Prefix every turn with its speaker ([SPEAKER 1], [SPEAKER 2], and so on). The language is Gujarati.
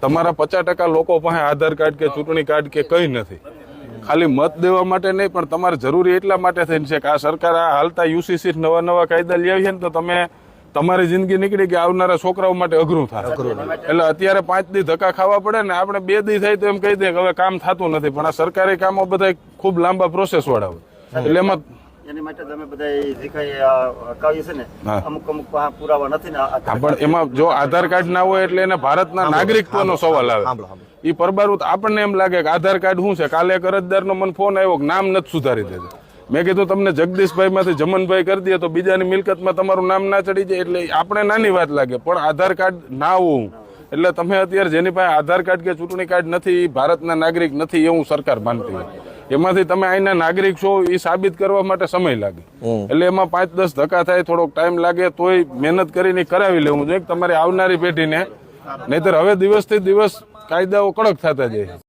[SPEAKER 1] તમારા 50% લોકો પાસે આધાર કાર્ડ કે ચૂંટણી કાર્ડ કે કંઈ નથી. ખાલી મત દેવા માટે નહીં, પણ તમારે જરૂરી એટલા માટે થઈને છે કે આ સરકાર આ હાલતા યુસીસી નવા કાયદા લઈ આવી છે ને, તો તમે તમારી જિંદગી નીકળી કે આવનારા છોકરાઓ માટે અઘરું થાય. એટલે અત્યારે 5 દી ધક્કા ખાવા પડે ને, આપણે 2 દી થાય તો એમ કહી દે કે હવે કામ થતું નથી, પણ આ સરકારી કામો બધા ખૂબ લાંબા પ્રોસેસ વાળા હોય. એટલે એમાં
[SPEAKER 2] એની માટે તમે બધા જે કઈ અટકાવ્યું છે ને, અમુક પુરાવા નથી ને.
[SPEAKER 1] પણ એમાં જો આધાર કાર્ડ ના હોય એટલે એને ભારતના નાગરિકત્વનો સવાલ આવે. એ પરબારું આપણને એમ લાગે કે આધાર કાર્ડ શું છે. કાલે એક અરજદારનો મને ફોન આવ્યો કે નામ નથી સુધારી દેતું. મેં કીધું તમને જગદીશભાઈ માંથી જમનભાઈ કરી દે તો બીજાની મિલકતમાં તમારું નામ ના ચડી જાય. એટલે આપણે નાની વાત લાગે, પણ આધાર કાર્ડ ના હોવું એટલે તમે અત્યારે જેની પાસે આધાર કાર્ડ કે ચૂંટણી કાર્ડ નથી એ ભારતના નાગરિક નથી એવું સરકાર માનતી હોય. એમાંથી તમે અહીંના નાગરિક છો એ સાબિત કરવા માટે સમય લાગે. એટલે એમાં 5-10 ધક્કા થાય, થોડોક ટાઈમ લાગે, તોય મહેનત કરીને કરાવી લેવું જોઈએ તમારી આવનારી પેઢીને. નહીતર હવે દિવસથી દિવસ કાયદાઓ કડક થતા જાય.